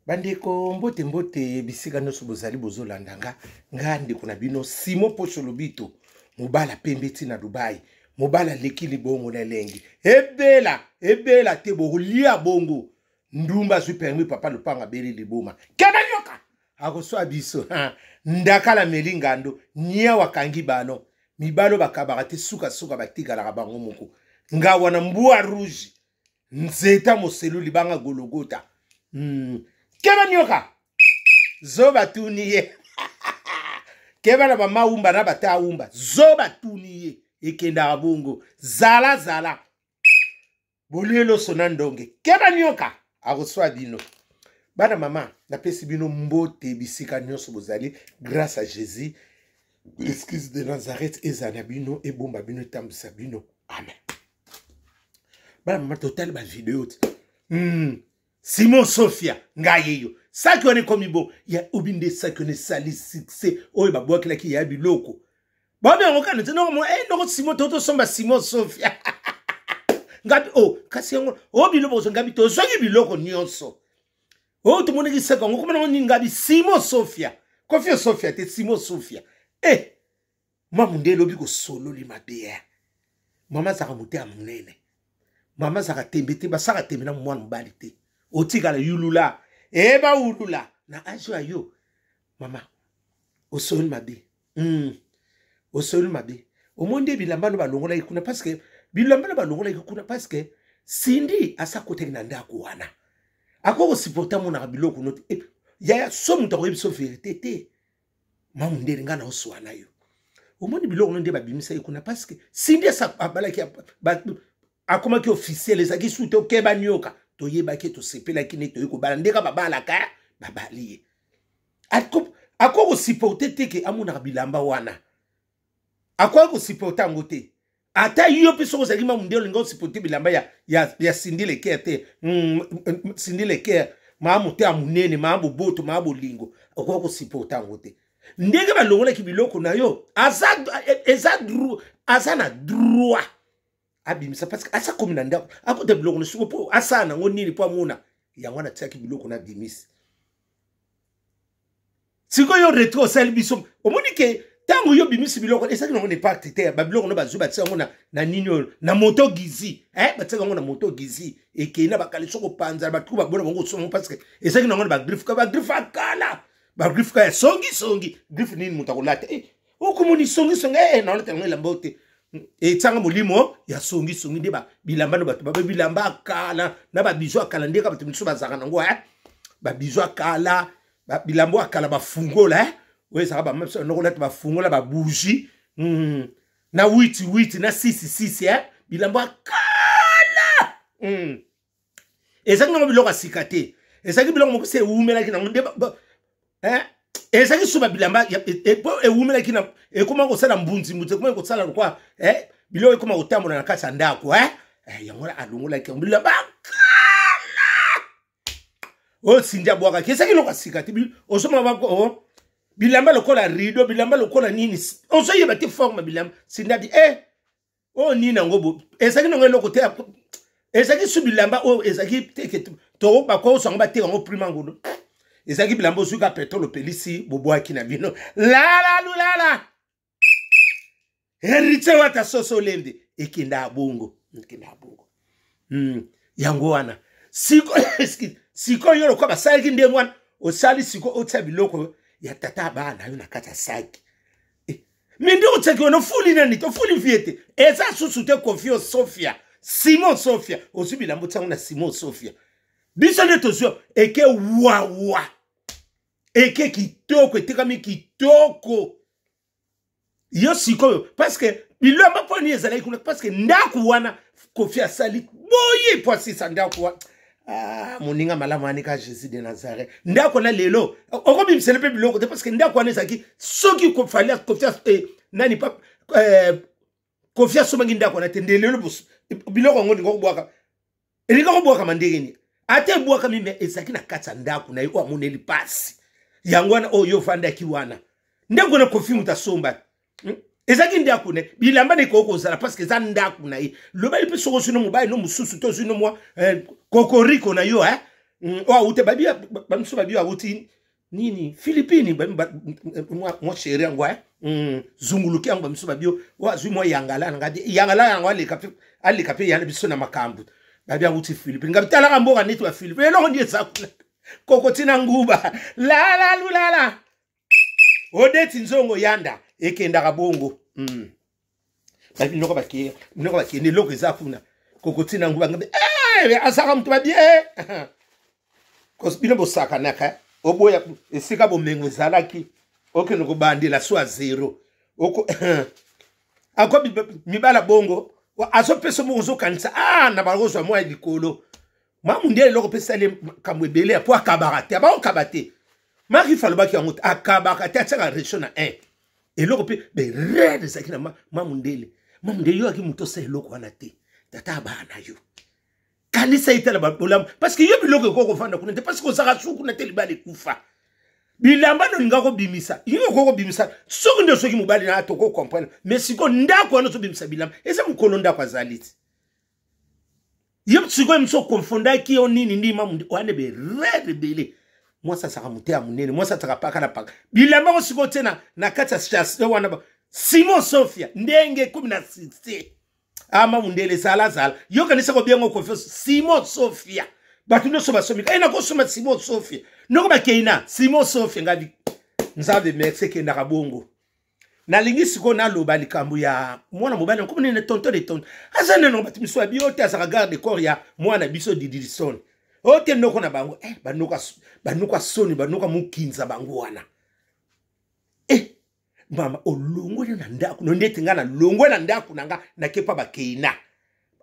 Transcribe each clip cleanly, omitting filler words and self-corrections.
Bandeko mbote mbote bisika noso bozali bozolandanga ngande kuna bino Simo Pocho Lobito mobala pembeti na Dubai mobala leki libongo na lengi ebela te bolia bongo ndumba zwi permis papa lupanga beli liboma kena nyoka akoswa biso ndakala melingando nia wakangi bano mibalo bakabaka te suka batika la bango moko ngawa na mbua rouge nzeta moselu libanga gologota Keba nyoka zoba tuniye Keba na ba maumba na bata umba zoba tuniye ekenda abungo zala bolelo sonandonge Keba nyoka akoswa bino bana mama na pesi bino mbote bisika nyonso bozali grâce à Jésus l'excuse de Nazareth ezana bino e bomba bino tambisa bino amen bana mama total ba vidéo Simon Sophia ngayeyo saki one komibo ya obinde saki one sali succès oyo babwaki laki ya biloko babe ngokana tino mo ndoko Simon toto somba Simon Sophia ngabi kasi yango biloko bozo ngabi to zongi biloko nyonso to moneki saka ngokoma ngo ngabi Simon Sophia Kofio Sophia te Simon Sophia mama ndelo biko solo li mabeya mama zaka muté amunene mama zaka tembete ba saka tembena mwana mbali te otika la yulula eba ulula na ajwa yo mama osoli mabe osoli mabe omonde bilamba no balongola ikuna parce que bilamba no balongola ikuna parce que sindi asa kote na ndako wana akoko supporta mona biloko no ya so muto ko biso vérité te mamu ndere ngana oswana yo omonde biloko no nde babimisa ikuna parce que sindi asa abalaki akoma ki officiel ezaki sute okeba nyoka toyeba ke to sepela kine to yiko bandeka babala ka babali akoko supporter te ke amuna bilamba wana akoko supporter ngote ata yo peso kozali mamundelo ngo supporter bilamba ya sindile ke te sindile ke maamu te amunene maamu boto maamu lingo akoko supporter ngote ndenge balongola ki biloko na yo azana droit abimisa parce que asa komina ndako akote biloko nsuko po asa na ngonini po amuna yango na tsaki biloko na bimisi siko yo retro sel biso omoni ke tango yo bimisi biloko esaki na ngone parti te ba biloko no bazuba tsa ngona na ninyo na moto gizi batsa ngona moto gizi ekena bakali soko panza batuba bona bongo somo parce que esaki na ngona ba griffe akala ba griffe ka songi griffe nini mutakolata okomoni songi na ole tanga la mbote tanga molimo ya songi ndeba bilamba no batu ba bilamba akala na ba bijo akala ndeka batu miso bazaka nango ba bijo akala ba bilambo akala ba fungola weza ba mapso no kolata ba fungola ba bougie na 8 na 6 bilambo akala ezaki no biloko sikate ezaki biloko moko se umela ki nango ndeba ezaki suba bilamba umela ki na ekoma ko sala mbunzi mutse kuma ko sala kwa bilo ekoma otambo na kasa ndako yangola alungola ki bilamba sindia bwaka kesaki no kasikati osoma bako bilamba lokola rido bilamba lokola nini osoyeba te forme bilamba sindia di nina ngobo ezaki no ngelo kote ezaki su bilamba ezaki teke to ba ko so ngba te ngo prima ngodo ezaki bilamba suka petrol pelisi bobwaki na bino lala Herite wata soso lende ekenda abongo yango wana siko yoro kwa basaki ndemwana osali siko otsa biloko ya tata bana yo na kata saki mindi otsaki ono fuli nani to fuli viete eza susu te Kofio Sophia Simon Sophia osubila mbotsango na Simon Sophia biso ne tozio eke wawa eke kitoko etekami kitoko yo sikoyo parce que bilamba poni ezala ikuna parce que ndaku wana Kofi asali boye poisi sandaku wa moninga malamu anika Jésus de Nazareth ndaku na lelo okobi mselepe biloko te parce que ndaku wana ezaki soki ko fali Kofi nani pa Kofi asomangi ndaku na tende lelo biloko ngoni ngokubwaka elika kubwaka mandegeni ate bwaka mime ezaki na katsa ndaku na yo amoneli pasi yangwana yo fanda ki wana ndaku na Kofi mutasomba ezaki ndaku ne bilamba ne koko zala parce que za ndaku na loba lipe soko sino mubai no mususu to sino mwa kokoriko na yo o ute babi bamsu babi awuti nini Philippines moi chéri ngwa zunguluki yango bamsu babi wa zui moi yangala ngadi yangala yango ali kape yana biso na makambu babi awuti Philippines ngabitala kamboka netu wa Philippines eloko ndi ezakula kokotina nguba la lulala odeti nzongo yanda ekenda kabongo babi noko baki ne loko ezakuna kokotina nguba ngabe asaka mtu babi kosbino bosaka naka oboya esika bomengo zalaki okeno kubandila swa zero oko ako mibala bongo aso peso mo zo kanisa na barozo mwa likolo mamundele loko pesa le kamwebele po akabarate aba okabate mari falobaki yango akabarate ataka région na 1 eloko pe be rede sakina mamundele yo akimuto se eloko wana te tata bana yo kanisa itala babolam parce que yo biloko ko fanda kunete parce que osaka suku na telibali kufa bilamba no ngako bimisa yingo ko bimisa soki ndo soki mubali na atoko comprendre mais siko ndako no so bimisa bilamba ese mukolo ndako azaliti yem siko mso konfonda ki onini ndi mamu wane be rebele moi ça sera muté amunene moi ça sera paka na paka bilamba ko siko tena na kata chasse wana Simon Sophia ndenge 16 ama mundele zala yo kanisa ko bien ko Simon Sophia batu no so basomika ina ko soma Simon Sophia noko bakeina Simon Sophia ngabi nzabe merci ke ndaka bongo na lingisi ko na loba likambu ya mwana mobali ko ne tonto de tonto azane no batu miso abi ote asa garde corps ya mwana biso Didison ote noko na bango banuka soni banuka mukinza bango wana mama olongwe na ndaku no ndeti ngana longwe na ndaku nanga na kepa bakeina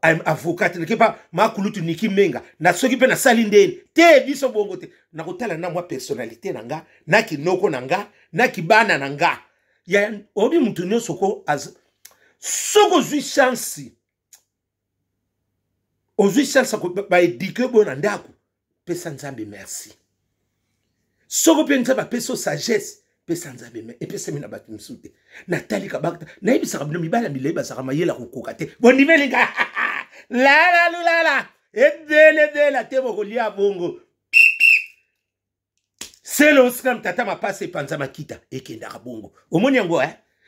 I'm avocat na kepa makulutu nikimenga na soki pe na sali ndeni te biso bongo te na kotala na mwa personnalité nanga na kinoko nanga na kibana nanga ya obi mutu nyonso ko az soko zui chance ozui chance ko ba edike bona ndaku pesa nzambe merci soko pe nzaba peso sagesse pesa nzambe me epesa mina batu msute natali kabakta na ibisa kabino mibala mileba saka mayela kokoka te bonivelinga la edele tebo kolia bongo selo skam tata mapase panza makita ekenda kabongo omoni yango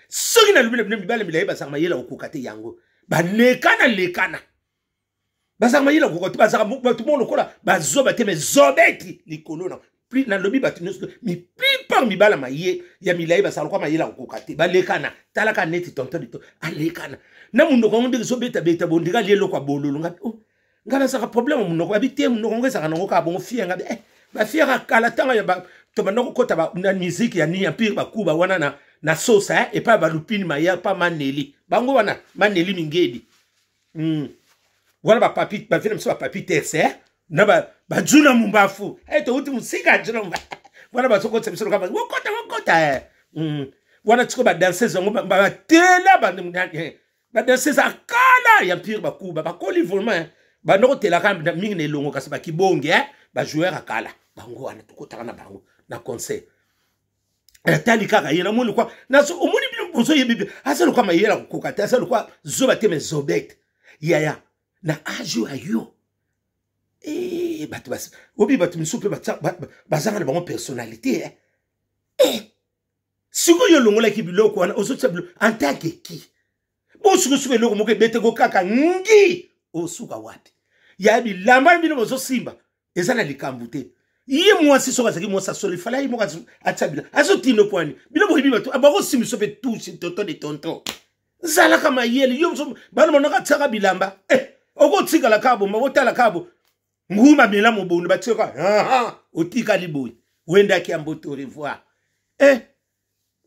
soki na lubile mibala mileba saka mayela kokoka te yango lekana basaka mayela kokoka te basaka batu mono kola bazoba te me zobeti likolo na plus na lobi batu nyonso mi plupart mibala maye ya milai basala kwa mayela kokoka te balekana talaka neti tonton dito alekana na mundo ko ndenge so beta bondika lielo kwa bololo ngabi ngaba saka problème mundo ko abite mundo ko ngesa kana ngoka bongo fie ngabi ba fie ka kala tanga ya ba to banoko kota ba na musique ya ni empire bakuba wana na sosa et pas ba lupini maya pas maneli bango wana maneli mingedi wana ba papi ba film so ba papi terre na ba juna mumbafu to uti musika juna wana ba soko tsebiso kaba wokota wana tsiko ba danseuse ngo ba tela ba danseuse akala ya pire bakuba ba koli vraiment ba no tela kamba mingi ne longo kasi ba kibonge ba joueur akala bango wana tukotaka na bango na concert tali kaka yena moni kwa na so omoni bi bozo yebibi asalo kama yela kokata asalo kwa zoba teme zobet ya na ajo ayo batu bas obi batu misupe bazanga na bango personnalité siko yo longola ki biloko wana ozotsablo en tant que qui bo suko eloko moko bete go kaka ngi osuka wapi ya bilamba bino bozo simba ezana likambu te ye mwasi soka zaki mwasa soli fala ye mwasi atsabila azo tino poani bilo boyibi batu abako simiso pe touche tonto de tonto zala kama yele yo so bano monaka tsaka bilamba oko tsika la kabo mabota la kabo nguma mela mobondo batseka otika liboyi wenda ki amboto revoir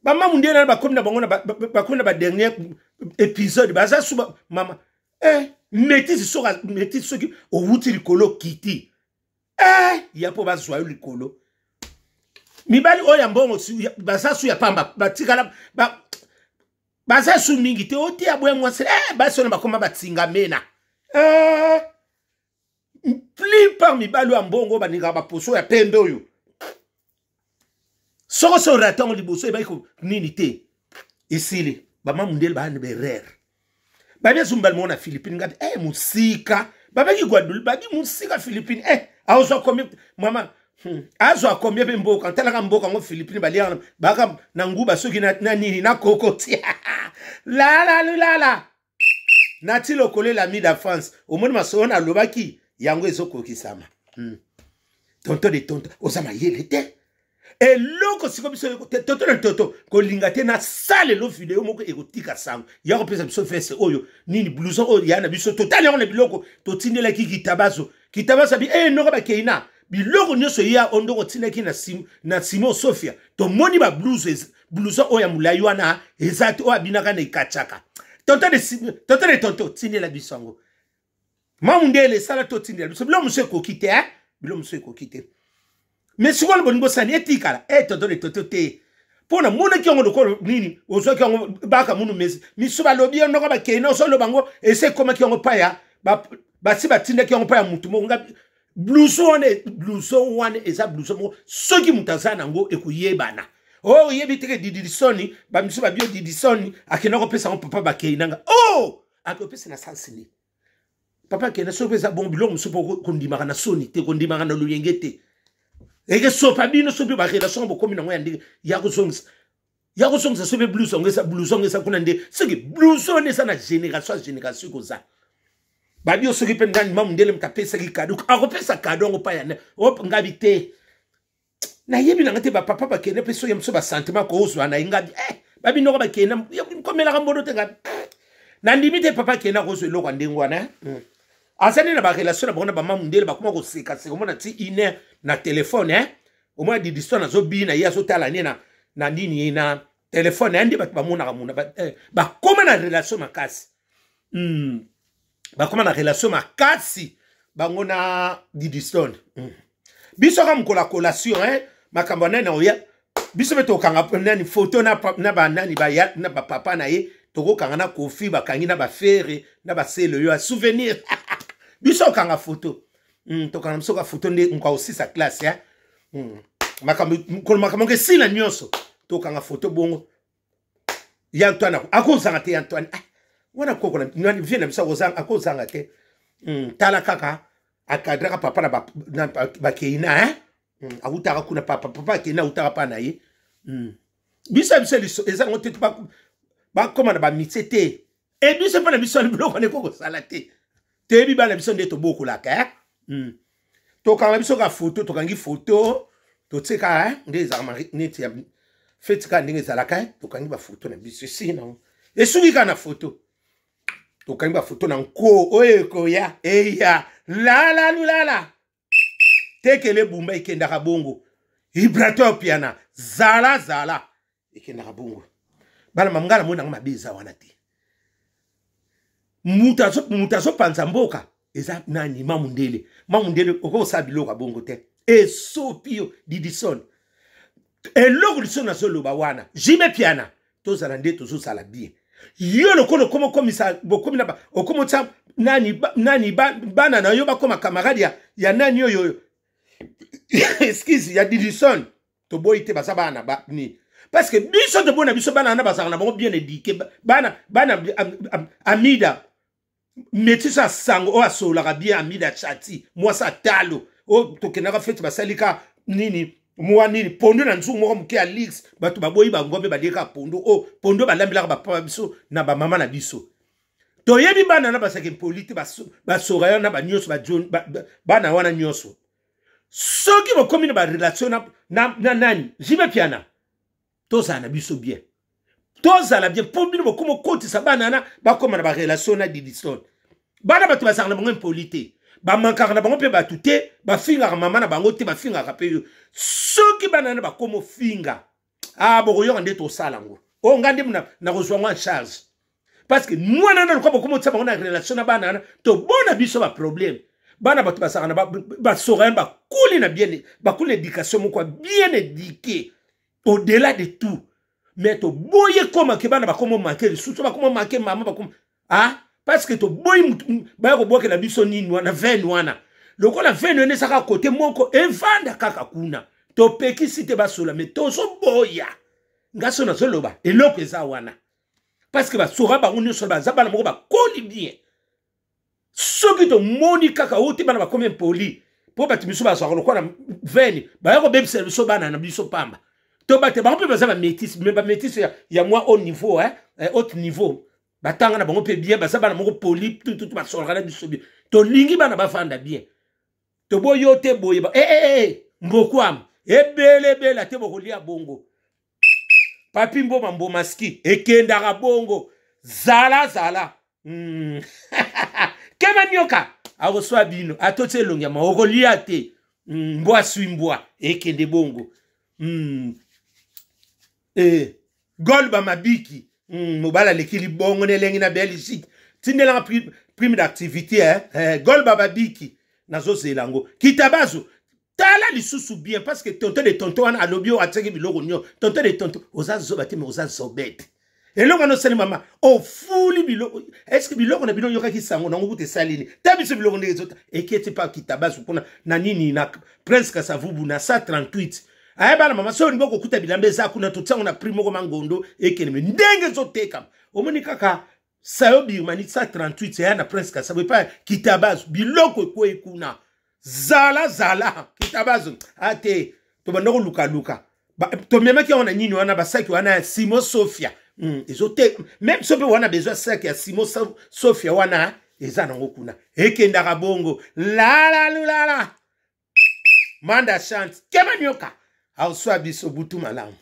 Bama mundiena bakomi na bango na bakomi na ba dernier épisode baza suba mama metisi soki o wuti likolo kiti ya po bazwa likolo mibali oya mbongo baza su ya pamba batikala baza su mingi te oti ya bwe mwase basona bakoma batsinga mena plupart mibali ya mbongo baninga baposo ya pembe oyo soko so raton liboso e baiko nini te isili bama mundele ba ne berer ba bia zumbal mona Philippines ngati musika ba baki Guadeloupe ba musika Philippines Azo combien maman azo combien pe mboka talaka mboka ngo Philippines balia baka na nguba soki na nini na kokoti la nati lokole la mi da France au monde masona lobaki yango ezokokisama tonto de tonto osama yele te et loko siko biso toto ko lingate na sale lo video moko ekotika sango ya ko pesa biso fesse oyo nini blouson oyo ya na biso total ya on biloko to tindela ki kitabazo bi noko ba keina biloko nyoso ya ondoko tindeki na Simon Sofia to moni ba blouson oyo ya mulai wana ezati oyo abinaka na ikachaka tonto tindela biso ngo mamundele sala to tindela biso bilo muso ekokite mais si on bongo sani etikala toto te pona mona ki ngo lokolo nini ozo ki ngo baka munu mesi misuba lobi ndoko ba keina so lobango ese koma ki ngo paya ba si batinda ki ngo paya mutu mo nga blouson wane eza blouson mo soki mutazana ngo ekuyebana oh yebiteke didisoni ba misuba bio didisoni akena ko pesa ngo papa ba keina nga oh akopesa na sansini papa keina so pesa bon bilo musupo kondimaka na soni te kondimaka na luyengete eke sopa bino sopi ba relation bo komi na ngo yandi ya kusongisa sopi blouson ngesa kuna nde seki blouson esa na génération koza babio soki pe ndani mamundele mtapesa ki kado akopesa kado ngo pa ya op ngabi te na yebi na ngate ba papa ba kene pe so yemso ba sentiment ko uzwa na ngabi babi no ba kene komela ka mbodo te ngabi na limite papa kene ko zo lokwa ndengwana asani na ba relation na bona ba mamundele ba kuma ko seka se mona ti ine na téléphone au moins di distance zo bina ya so tala ni na nini na téléphone andi ba mona ka mona ba koma na relation makasi ba koma na relation makasi bango na di distance biso ka mkola collation makambo na oya biso beto kanga nani photo na ba nani ba ya na ba papa na ye toko kanga na kofi ba kangi na ba fere na ba selo yo souvenir biso kanga photo tokana msoka photo nde mka aussi sa classe ya makambo ke sila nyoso tokanga photo bongo ya Antoine akozanga te Antoine wana koko na viena bisa kozanga akozanga te tala kaka akadra papa na ba keina akutaka kuna papa keina utaka pa na ye bisa liso ezanga te ba koma na ba mitsete e bisa pa na biso biloko ne koko sala te tebi ba na biso nde to boko la ka tokanga biso ka photo tokangi photo totseka nde za neti ya fetika ndenge za la ka tokangi ba photo na biso sina esuki kana photo tokangi ba photo na nko oyeko ya eya la tekele bumba ikenda ka bongo vibrato piana zala ikenda ka bongo bala mamngala mona ngamabiza wana te mutazo panza mboka eza nani mamundele oko sabilo ka bongo te esopio didison eloko lisona solo ba wana jime piana tozala nde tozo sala bien yo lokolo komo komisa bokomi na ba okomo tsa nani bana na yo ba koma camarade ya nani yo excuse ya didison to boite ba sabana ba ni parce que biso de bona biso bana na basanga na bon bien éduqué bana amida metisa sango o asola bien amida chati moi sa talo o tokenaka fete basalika nini moi nini pondo na nzu moko muke alix batu baboyi bangombe badeka pondo balambila ba papa biso na ba mama na biso to yebi bana na basake polite basora na ba nyoso ba John bana wana nyoso soki bokomi na ba relation na nani jibe piana tozala biso bien tozala bien po bino bokomo kotisa bana na bakoma na ba relation na didison bana batu basanga na bango impolite ba mankaka na bango pe batu te ba finga mama na bango te ba finga ka pe soki bana na bakomo finga boko yo nde to sala ngo o ngande na kozwa en charge parce que mwana na ko bokomo tsa bango na relation na bana na to bona biso ba problème bana batu basanga na ba sora ba kuli na bien ba kuli éducation moko bien éduqué au-delà de tout mais to boye koma ke bana bakomo manquer surtout bakomo manquer mama bakomo parce que to boye ba ko boke na biso nini wana vene wana lokola vene ne saka côté moko evanda kaka kuna to peki site basola mais to so boya ngaso na zoloba eloko eza wana parce que ba sora ba uni so ba zabana moko ba koli bien soki to moni kaka oti bana bakomo poli po bati biso bazwa lokola veni ba ko bebisa biso bana na biso pamba to bate ba ko pe baza ba métis mais ba métis ya moi au niveau haut niveau batanga na bango pe bien baza bana moko poli tout ba solana biso bien to lingi bana ba fanda bien to boyo te boye ba mbokwam ebele te bokolia bongo papi mboma mboma ski ekendaka bongo zala kema nyoka akoswa bino atotse elongia ma okolia te mbwa swimbwa ekende bongo gol ba mabiki mobala lekili bongo nelengi na Belgique tindela prime d'activité gol ba mabiki nazo zelango kitabazo tala lisusu bien parce que tonton de tonton wana alobio ateki biloko nyo tonton de tonton ozazo bate mais ozazo bête et là on sali mama o fuli biloko est-ce que biloko na biloko yoka kisango nango bute salini tabiso biloko ndezota ekete pa kitabazo pona na nini na prince kasavubu na 138 ayebana mama so ndiko kuta bilambe za kuna tutsango na primo ko mangondo ekene ndenge zoteka omoni kaka sayo bi mani 138 ya na prince kasavubu pa kitabazo biloko ko ekuna zala kitabazo ate to bandoko luka to mema ki ona nyini wana basaki wana Simo Sofia ezote même sope wana besoin saki ya Simo Sofia wana ezana ngokuna ekenda bongo la manda chante kema nyoka au swa biso butu malamu.